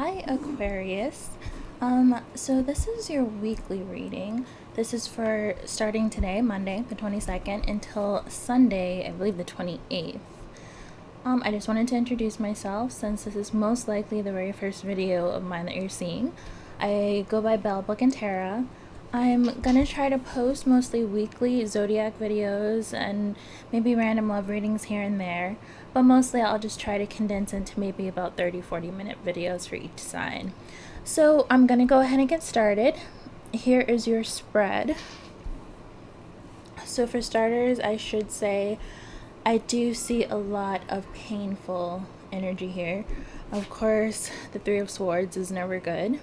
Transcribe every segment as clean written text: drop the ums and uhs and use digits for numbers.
Hi Aquarius. So this is your weekly reading. This is for starting today, Monday, the 22nd, until Sunday, I believe the 28th. I just wanted to introduce myself since this is most likely the very first video of mine that you're seeing. I go by Belle Book and Tara. I'm gonna try to post mostly weekly Zodiac videos and maybe random love readings here and there, but mostly I'll just try to condense into maybe about 30-40 minute videos for each sign. So I'm gonna go ahead and get started. Here is your spread. So for starters, I should say I do see a lot of painful energy here. Of course, the Three of Swords is never good.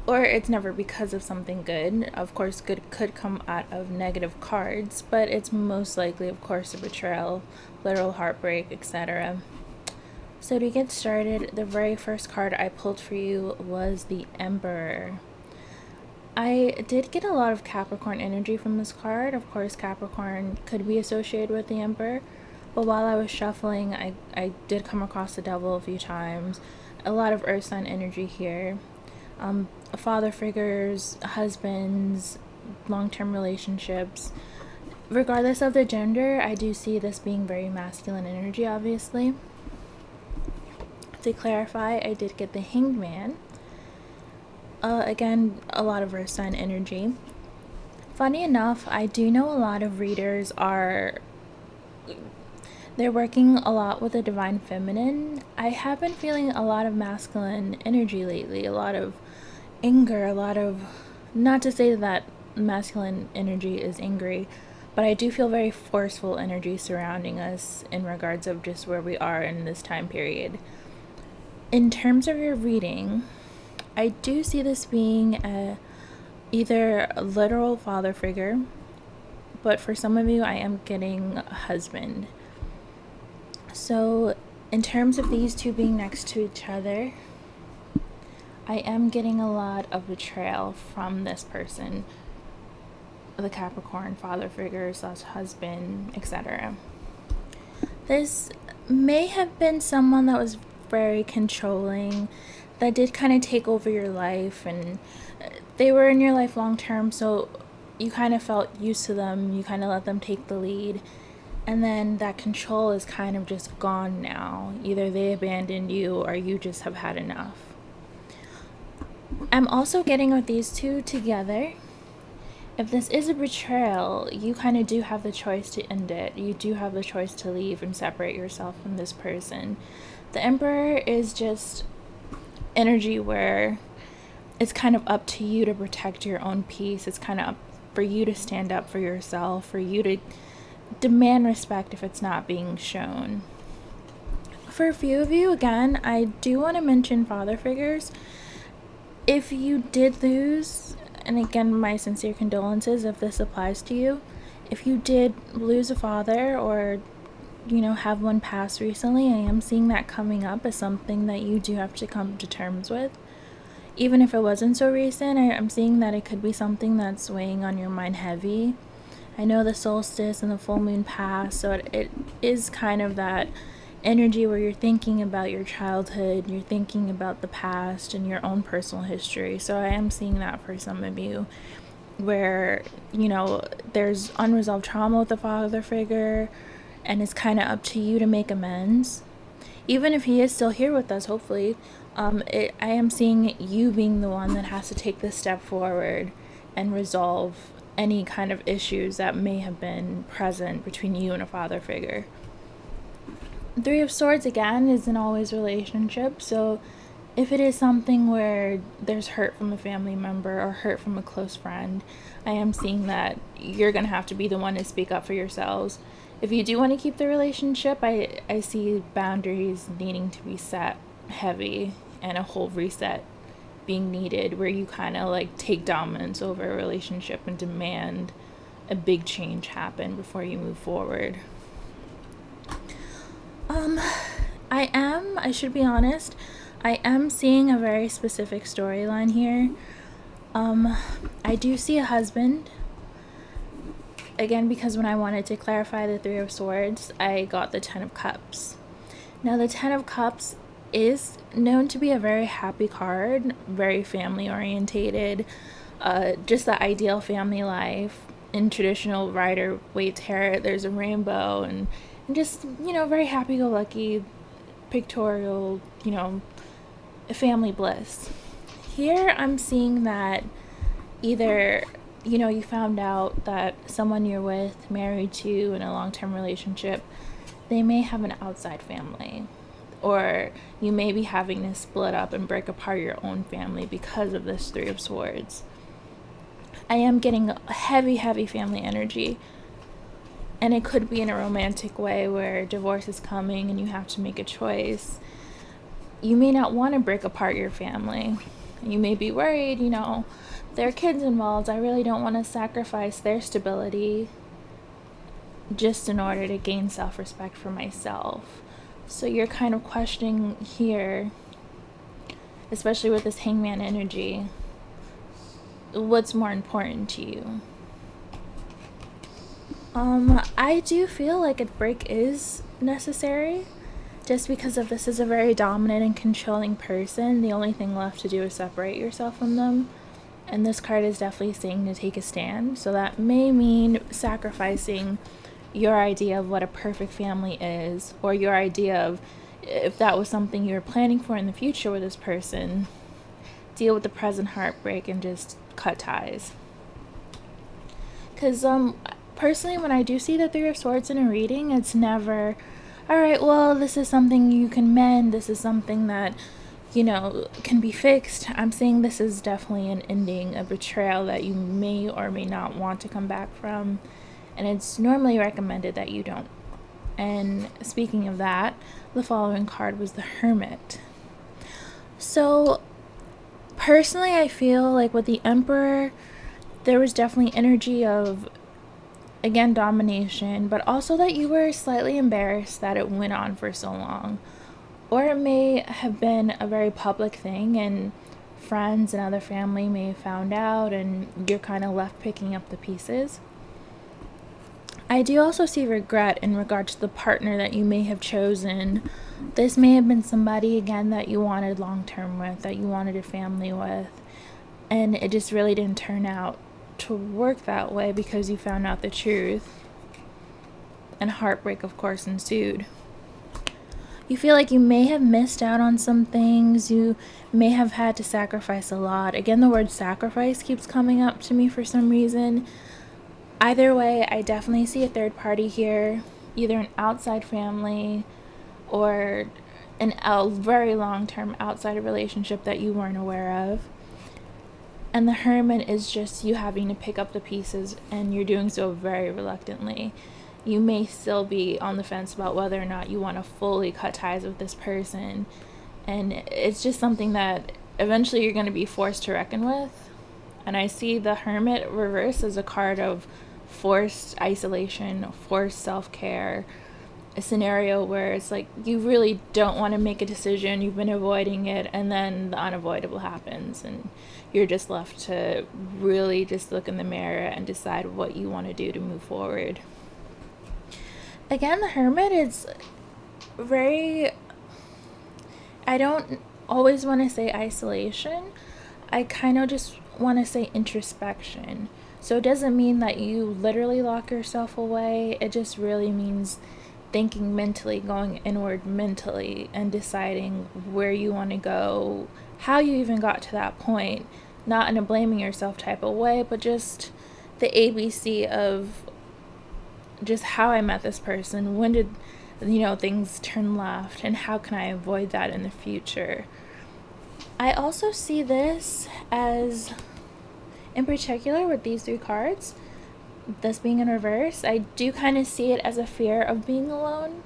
Or it's never because of something good. Of course, good could come out of negative cards, but it's most likely, of course, a betrayal, literal heartbreak, etc. So to get started, the very first card I pulled for you was the Emperor. I did get a lot of Capricorn energy from this card. Of course, Capricorn could be associated with the Emperor, but while I was shuffling, I did come across the Devil a few times. A lot of Earth sign energy here. Father figures, husbands, long-term relationships. Regardless of the gender, I do see this being very masculine energy, obviously. To clarify, I did get the Hanged Man. Again, a lot of Earth sign energy. Funny enough, I do know a lot of readers they're working a lot with the Divine Feminine. I have been feeling a lot of masculine energy lately, a lot of anger, a lot of, not to say that masculine energy is angry, but I do feel very forceful energy surrounding us in regards of just where we are in this time period. In terms of your reading, I do see this being either a literal father figure, but for some of you, I am getting a husband. So in terms of these two being next to each other, I am getting a lot of betrayal from this person, the Capricorn father figure / husband, etc. This may have been someone that was very controlling, that did kind of take over your life, and they were in your life long term, so you kind of felt used to them, you kind of let them take the lead, and then that control is kind of just gone now. Either they abandoned you or you just have had enough. I'm also getting with these two together. If this is a betrayal, you kind of do have the choice to end it. You do have the choice to leave and separate yourself from this person. The Emperor is just energy where it's kind of up to you to protect your own peace. It's kind of up for you to stand up for yourself, for you to demand respect if it's not being shown. For a few of you, again, I do want to mention father figures. If you did lose, and again, my sincere condolences if this applies to you, if you did lose a father or have one pass recently, I am seeing that coming up as something that you do have to come to terms with. Even if it wasn't so recent, I'm seeing that it could be something that's weighing on your mind heavy. I know the solstice and the full moon pass, so it is kind of that energy where you're thinking about your childhood, you're thinking about the past and your own personal history. So I am seeing that for some of you, where there's unresolved trauma with the father figure, and it's kind of up to you to make amends. Even if he is still here with us, hopefully, I am seeing you being the one that has to take this step forward and resolve any kind of issues that may have been present between you and a father figure. Three of Swords, again, is an always relationship, so if it is something where there's hurt from a family member or hurt from a close friend, I am seeing that you're going to have to be the one to speak up for yourselves. If you do want to keep the relationship, I see boundaries needing to be set heavy and a whole reset being needed, where you kind of take dominance over a relationship and demand a big change happen before you move forward. I should be honest, I am seeing a very specific storyline here. I do see a husband. Again, because when I wanted to clarify the Three of Swords, I got the Ten of Cups. Now, the Ten of Cups is known to be a very happy card, very family orientated, just the ideal family life. In traditional Rider-Waite tarot, there's a rainbow and just, very happy-go-lucky, pictorial, family bliss. Here I'm seeing that either, you found out that someone you're with, married to, in a long-term relationship, they may have an outside family. Or you may be having to split up and break apart your own family because of this Three of Swords. I am getting heavy, heavy family energy. And it could be in a romantic way where divorce is coming and you have to make a choice. You may not want to break apart your family. You may be worried, there are kids involved. I really don't want to sacrifice their stability just in order to gain self-respect for myself. So you're kind of questioning here, especially with this Hangman energy, what's more important to you. I do feel like a break is necessary, just because if this is a very dominant and controlling person, the only thing left to do is separate yourself from them. And this card is definitely saying to take a stand. So that may mean sacrificing your idea of what a perfect family is, or your idea of if that was something you were planning for in the future with this person. Deal with the present heartbreak and just cut ties. Because personally, when I do see the Three of Swords in a reading, it's never, alright, well, this is something you can mend, this is something that, can be fixed. I'm saying this is definitely an ending, a betrayal that you may or may not want to come back from, and it's normally recommended that you don't. And speaking of that, the following card was the Hermit. So, personally, I feel like with the Emperor, there was definitely energy of, again, domination, but also that you were slightly embarrassed that it went on for so long. Or it may have been a very public thing and friends and other family may have found out and you're kind of left picking up the pieces. I do also see regret in regards to the partner that you may have chosen. This may have been somebody, again, that you wanted long-term with, that you wanted a family with, and it just really didn't turn out to work that way because you found out the truth. And heartbreak, of course, ensued. You feel like you may have missed out on some things. You may have had to sacrifice a lot. Again, the word sacrifice keeps coming up to me for some reason. Either way, I definitely see a third party here. Either an outside family or a very long-term outside relationship that you weren't aware of. And the Hermit is just you having to pick up the pieces, and you're doing so very reluctantly. You may still be on the fence about whether or not you want to fully cut ties with this person. And it's just something that eventually you're going to be forced to reckon with. And I see the Hermit reverse as a card of forced isolation, forced self-care, a scenario where it's like you really don't want to make a decision, you've been avoiding it, and then the unavoidable happens and you're just left to really just look in the mirror and decide what you want to do to move forward. Again, the Hermit is very, I don't always want to say isolation, I kind of just want to say introspection. So it doesn't mean that you literally lock yourself away, it just really means thinking mentally, going inward mentally, and deciding where you want to go, how you even got to that point, not in a blaming yourself type of way, but just the ABC of just how I met this person, when did, things turn left, and how can I avoid that in the future. I also see this as, in particular with these three cards, this being in reverse, I do kind of see it as a fear of being alone.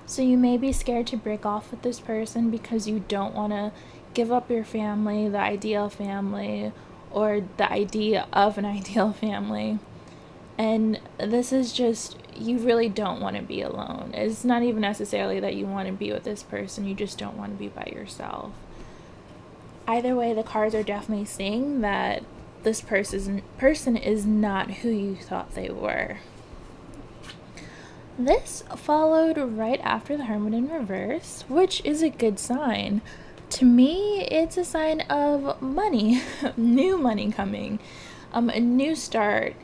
So you may be scared to break off with this person because you don't want to give up your family, the ideal family, or the idea of an ideal family. And this is just, you really don't want to be alone. It's not even necessarily that you want to be with this person, you just don't want to be by yourself. Either way, the cards are definitely saying that this person is not who you thought they were. This followed right after the Hermit in reverse, which is a good sign. To me, it's a sign of money, new money coming, a new start.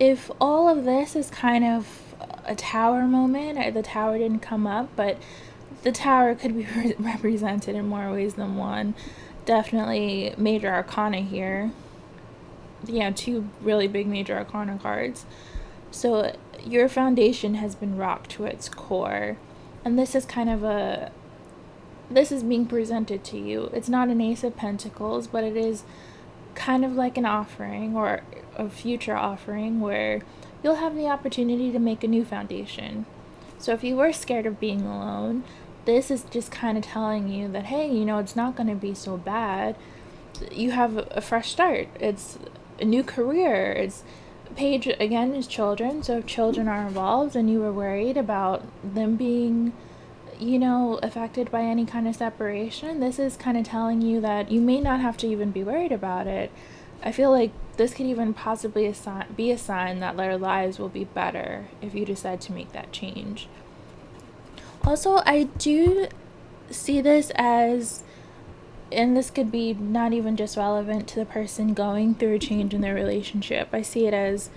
If all of this is kind of a tower moment, the tower didn't come up, but the tower could be represented in more ways than one. Definitely major arcana here. Yeah, two really big major arcana cards. So your foundation has been rocked to its core. And this is this is being presented to you. It's not an Ace of Pentacles, but it is kind of like an offering or a future offering where you'll have the opportunity to make a new foundation. So if you were scared of being alone, this is just kind of telling you that, hey, it's not going to be so bad. You have a fresh start. It's a new career. It's Page again is children, so if children are involved and you were worried about them being affected by any kind of separation, this is kind of telling you that you may not have to even be worried about it. I feel like this could even possibly be a sign that their lives will be better if you decide to make that change. Also, I do see this as, and this could be not even just relevant to the person going through a change in their relationship. I see it as,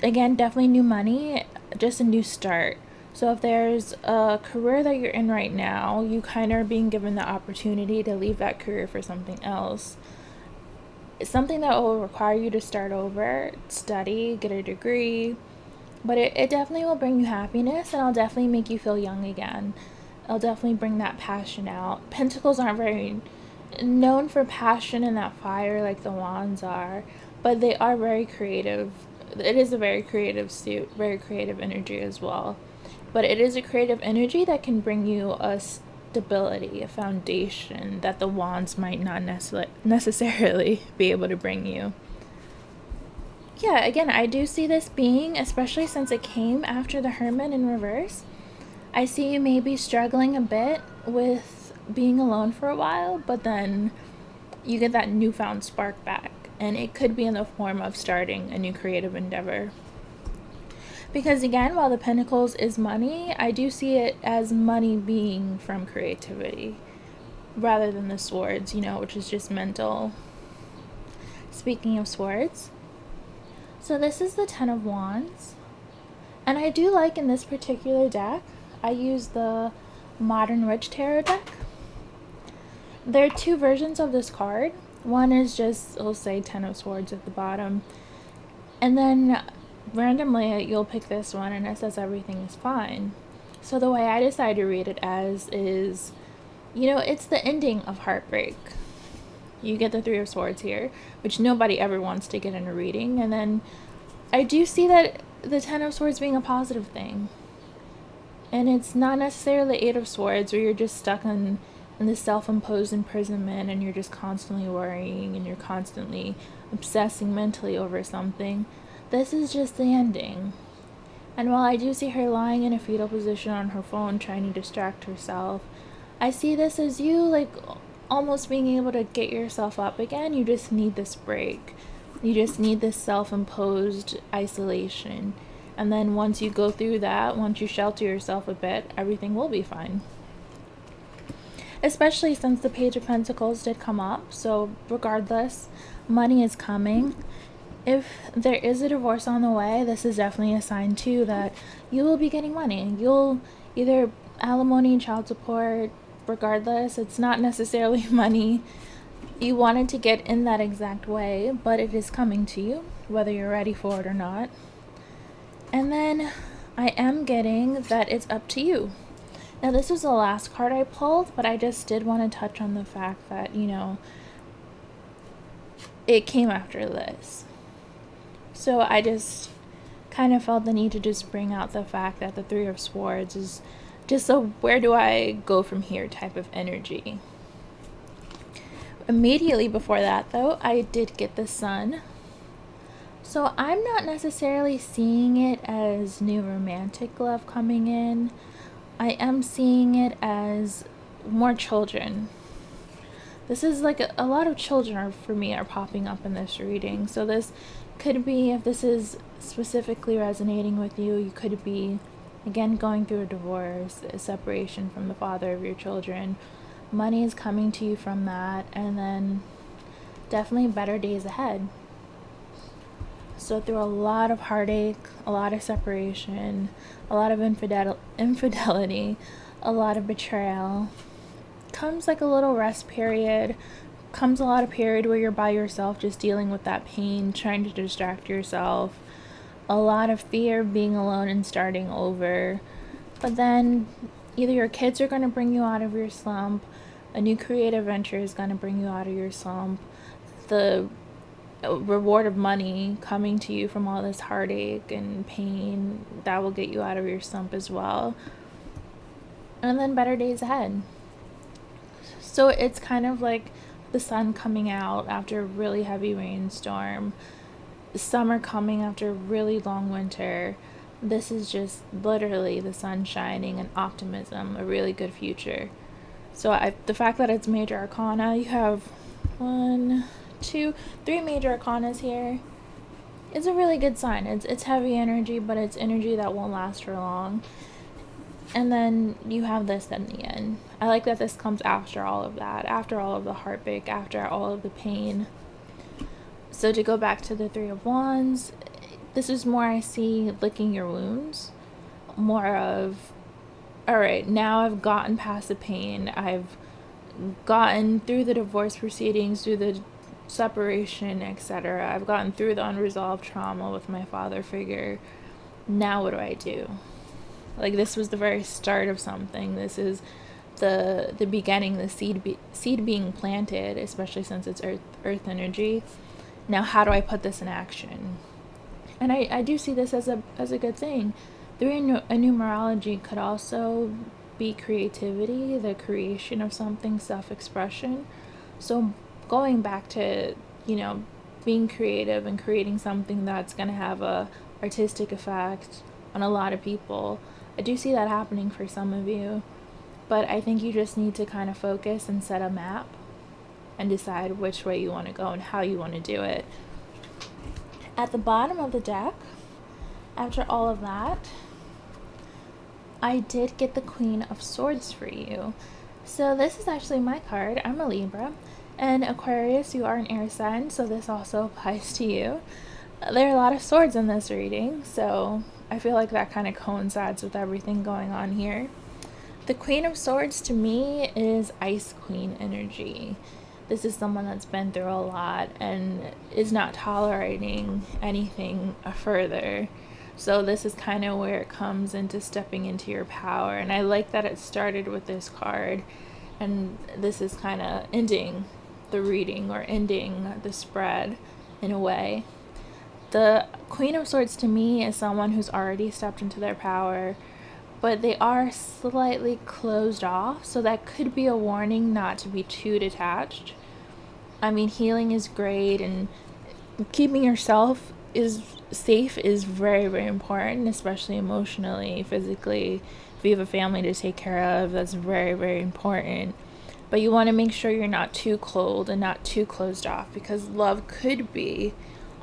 again, definitely new money, just a new start. So if there's a career that you're in right now, you kind of are being given the opportunity to leave that career for something else. It's something that will require you to start over, study, get a degree, but it definitely will bring you happiness, and it'll definitely make you feel young again. It'll definitely bring that passion out. Pentacles aren't very known for passion and that fire like the wands are, but they are very creative. It is a very creative suit, very creative energy as well. But it is a creative energy that can bring you a stability, a foundation that the wands might not necessarily be able to bring you. Yeah, again, I do see this being, especially since it came after the Hermit in reverse, I see you maybe struggling a bit with being alone for a while, but then you get that newfound spark back, and it could be in the form of starting a new creative endeavor. Because again, while the Pentacles is money, I do see it as money being from creativity rather than the Swords, which is just mental. Speaking of Swords, so this is the Ten of Wands, and I do like in this particular deck, I use the Modern Witch Tarot deck. There are two versions of this card. One is just, it'll say Ten of Swords at the bottom, and then randomly you'll pick this one and it says everything is fine. So the way I decide to read it as is, it's the ending of heartbreak. You get the Three of Swords here, which nobody ever wants to get in a reading, and then I do see that the Ten of Swords being a positive thing. And it's not necessarily the Eight of Swords where you're just stuck in this self-imposed imprisonment and you're just constantly worrying and you're constantly obsessing mentally over something. This is just the ending. And while I do see her lying in a fetal position on her phone trying to distract herself, I see this as you almost being able to get yourself up again. You just need this break. You just need this self-imposed isolation. And then once you go through that, once you shelter yourself a bit, everything will be fine. Especially since the Page of Pentacles did come up. So regardless, money is coming. If there is a divorce on the way, this is definitely a sign too that you will be getting money. You'll either alimony, child support, regardless. It's not necessarily money you wanted to get in that exact way, but it is coming to you, whether you're ready for it or not. And then I am getting that it's up to you. Now this was the last card I pulled, but I just did want to touch on the fact that, it came after this. So I just kind of felt the need to just bring out the fact that the Three of Swords is just a where do I go from here type of energy. Immediately before that, though, I did get the Sun. So I'm not necessarily seeing it as new romantic love coming in. I am seeing it as more children. This is a lot of children for me are popping up in this reading. So this Could be, if this is specifically resonating with you, you could be, again, going through a divorce, a separation from the father of your children. Money is coming to you from that, and then definitely better days ahead. So through a lot of heartache, a lot of separation, a lot of infidelity, a lot of betrayal, comes like a little rest period, comes a lot of period where you're by yourself just dealing with that pain, trying to distract yourself, a lot of fear of being alone and starting over. But then either your kids are going to bring you out of your slump, a new creative venture is going to bring you out of your slump, the reward of money coming to you from all this heartache and pain, that will get you out of your slump as well. And then better days ahead. So it's kind of like the sun coming out after a really heavy rainstorm, summer coming after a really long winter. This is just literally the sun shining and optimism, a really good future. So the fact that it's major arcana, you have 1, 2, 3 major arcanas here, is a really good sign. It's heavy energy, but it's energy that won't last for long. And then you have this in the end. I like that this comes after all of that, after all of the heartbreak, after all of the pain. So to go back to the 3 of Wands, this is more, I see, licking your wounds. More of, all right, now I've gotten past the pain. I've gotten through the divorce proceedings, through the separation, etc. I've gotten through the unresolved trauma with my father figure. Now what do I do? Like, this was the very start of something. This is the beginning, the seed being planted, especially since it's earth energy. Now how do I put this in action? And I do see this as a good thing. 3 in numerology could also be creativity, the creation of something, self-expression. So going back to, being creative and creating something that's going to have a artistic effect on a lot of people. I do see that happening for some of you, but I think you just need to kind of focus and set a map and decide which way you want to go and how you want to do it. At the bottom of the deck, after all of that, I did get the Queen of Swords for you. So this is actually my card. I'm a Libra, and Aquarius, you are an air sign, so this also applies to you. There are a lot of swords in this reading, so I feel like that kind of coincides with everything going on here. The Queen of Swords to me is Ice Queen energy. This is someone that's been through a lot and is not tolerating anything further. So this is kind of where it comes into stepping into your power. And I like that it started with this card, and this is kind of ending the reading or ending the spread in a way. The Queen of Swords to me is someone who's already stepped into their power, but they are slightly closed off, so that could be a warning not to be too detached. I mean, healing is great, and keeping yourself safe is very, very important, especially emotionally, physically. If you have a family to take care of, that's very, very important. But you want to make sure you're not too cold and not too closed off, because love could be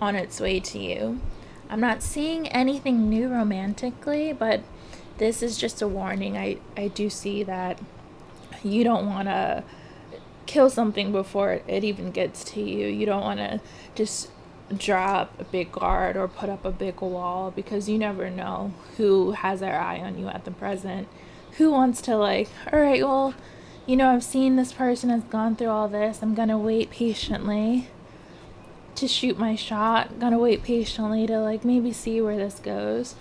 on its way to you. I'm not seeing anything new romantically, but this is just a warning. I do see that you don't want to kill something before it even gets to you. You don't want to just drop a big guard or put up a big wall, because you never know who has their eye on you at the present. Who wants to, like, all right, well, I've seen this person has gone through all this. I'm going to wait patiently to shoot my shot. Gonna wait patiently to, like, maybe see where this goes.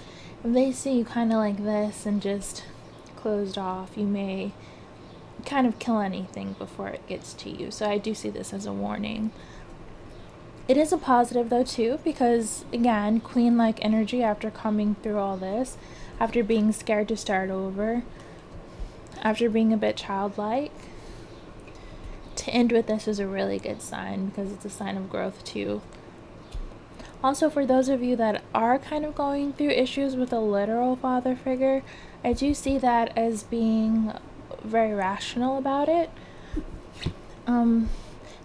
If they see you kind of like this and just closed off, you may kind of kill anything before it gets to you. So I do see this as a warning. It is a positive though too, because again, queen-like energy after coming through all this, after being scared to start over, after being a bit childlike. To end with this is a really good sign, because it's a sign of growth too. Also, for those of you that are kind of going through issues with a literal father figure, I do see that as being very rational about it.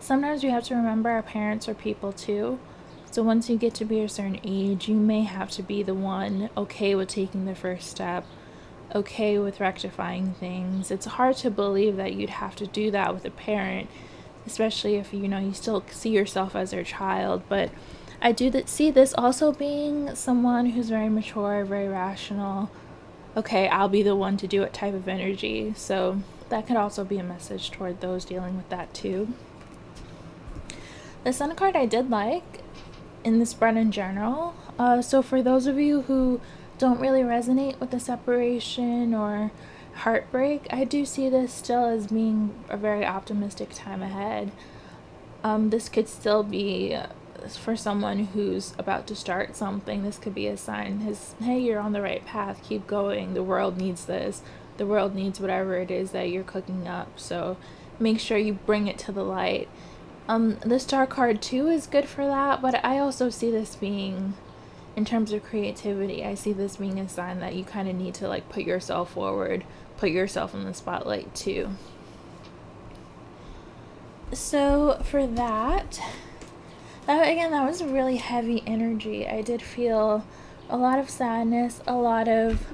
Sometimes we have to remember our parents are people too. So once you get to be a certain age, you may have to be the one okay with taking the first step, okay with rectifying things. It's hard to believe that you'd have to do that with a parent, especially if you still see yourself as their child. But I do see this also being someone who's very mature, very rational. Okay, I'll be the one to do it type of energy. So that could also be a message toward those dealing with that too. The Sun card I did like in the spread in general. So for those of you who don't really resonate with the separation or heartbreak, I do see this still as being a very optimistic time ahead. This could still be for someone who's about to start something. This could be a sign, hey, you're on the right path, keep going, the world needs this, the world needs whatever it is that you're cooking up, so make sure you bring it to the light. The Star card too is good for that, but I also see this being, in terms of creativity, I see this being a sign that you kind of need to like put yourself forward, put yourself in the spotlight too. So for that was a really heavy energy. I did feel a lot of sadness, a lot of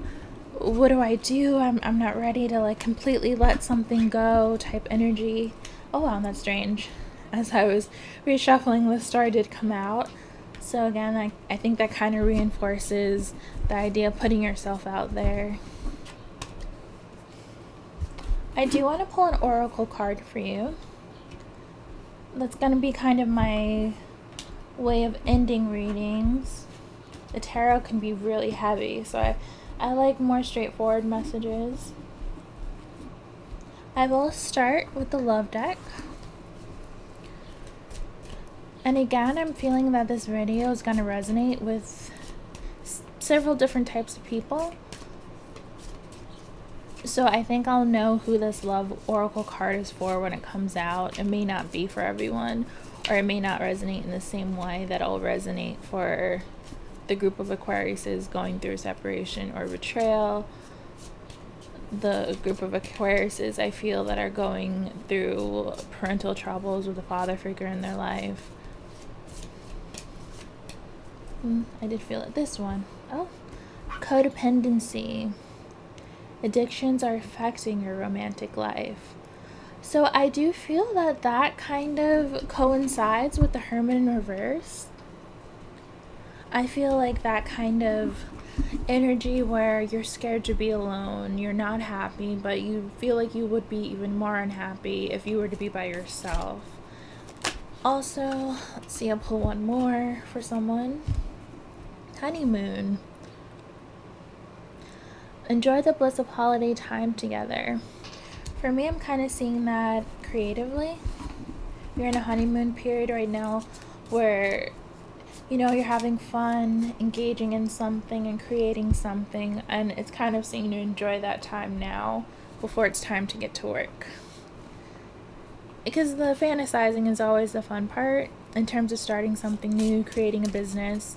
what do I do? I'm not ready to like completely let something go type energy. Oh wow, that's strange. As I was reshuffling, the star did come out. So again, I think that kind of reinforces the idea of putting yourself out there. I do want to pull an oracle card for you. That's going to be kind of my way of ending readings. The tarot can be really heavy, so I like more straightforward messages. I will start with the love deck. And again, I'm feeling that this video is going to resonate with several different types of people. So I think I'll know who this love oracle card is for when it comes out. It may not be for everyone, or it may not resonate in the same way that it'll resonate for the group of Aquariuses going through separation or betrayal. The group of Aquariuses I feel that are going through parental troubles with a father figure in their life. I did feel it. This one. Oh, codependency. Addictions are affecting your romantic life. So I do feel that kind of coincides with the Hermit in reverse. I feel like that kind of energy where you're scared to be alone, you're not happy, but you feel like you would be even more unhappy if you were to be by yourself. Also, let's see, I'll pull one more for someone. Honeymoon. Enjoy the bliss of holiday time together. For me, I'm kind of seeing that creatively. You're in a honeymoon period right now where, you're having fun, engaging in something and creating something, and it's kind of seeing you enjoy that time now before it's time to get to work. Because the fantasizing is always the fun part in terms of starting something new, creating a business.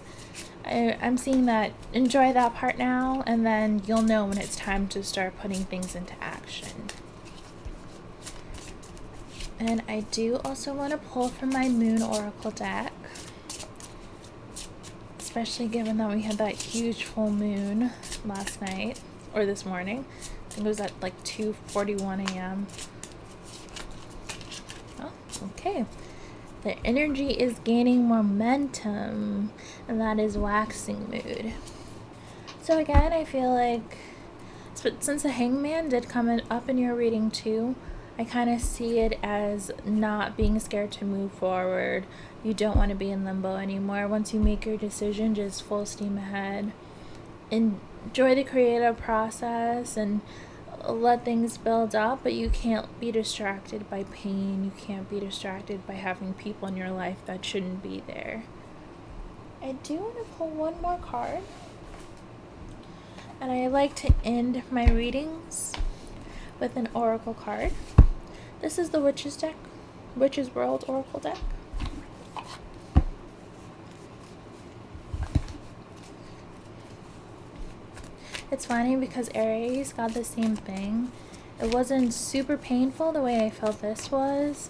I'm seeing that enjoy that part now, and then you'll know when it's time to start putting things into action. And I do also want to pull from my Moon Oracle deck, especially given that we had that huge full moon last night, or this morning. I think it was at like 2:41 a.m. Oh, okay. The energy is gaining momentum, and that is waxing mood. So again, I feel like, since the Hangman did come up in your reading too, I kind of see it as not being scared to move forward. You don't want to be in limbo anymore. Once you make your decision, just full steam ahead. Enjoy the creative process and let things build up, but you can't be distracted by pain. You can't be distracted by having people in your life that shouldn't be there. I do want to pull one more card, and I like to end my readings with an oracle card. This is the Witch's deck, Witch's World Oracle deck. It's funny because Aries got the same thing. It wasn't super painful the way I felt this was,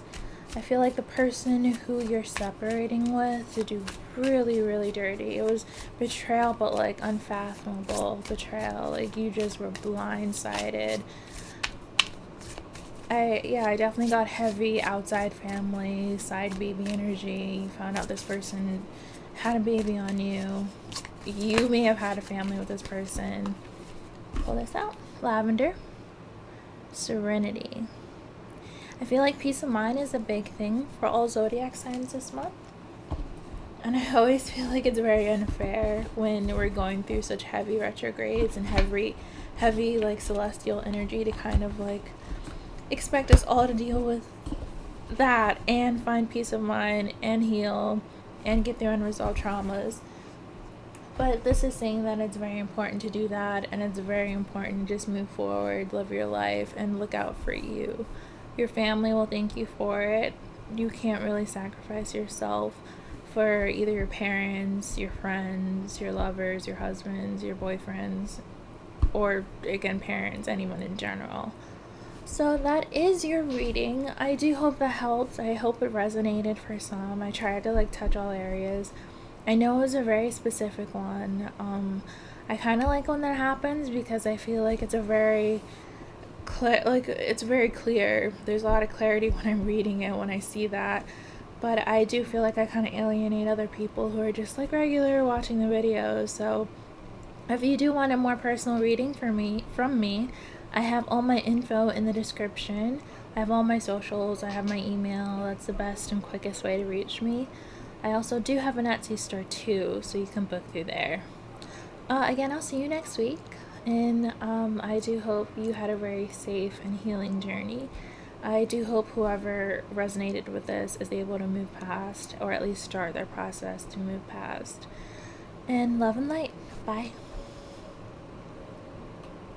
I feel like the person who you're separating with did you really, really dirty. It was betrayal, but like unfathomable betrayal. Like you just were blindsided. I definitely got heavy outside family, side baby energy. You found out this person had a baby on you. You may have had a family with this person. Pull this out. Lavender. Serenity. I feel like peace of mind is a big thing for all zodiac signs this month. And I always feel like it's very unfair when we're going through such heavy retrogrades and heavy like celestial energy to kind of like expect us all to deal with that and find peace of mind and heal and get through unresolved traumas. But this is saying that it's very important to do that, and it's very important to just move forward, live your life, and look out for you. Your family will thank you for it. You can't really sacrifice yourself for either your parents, your friends, your lovers, your husbands, your boyfriends, or again, parents, anyone in general. So that is your reading. I do hope that helped. I hope it resonated for some. I tried to like touch all areas. I know it was a very specific one. I kind of like when that happens because I feel like it's a very it's very clear. There's a lot of clarity when I'm reading it, when I see that. But I do feel like I kind of alienate other people who are just like regular watching the videos. So if you do want a more personal reading from me, I have all my info in the description. I have all my socials. I have my email. That's the best and quickest way to reach me. I also do have an Etsy store too, so you can book through there. Again, I'll see you next week. And I do hope you had a very safe and healing journey. I do hope whoever resonated with this is able to move past, or at least start their process to move past. And love and light. Bye.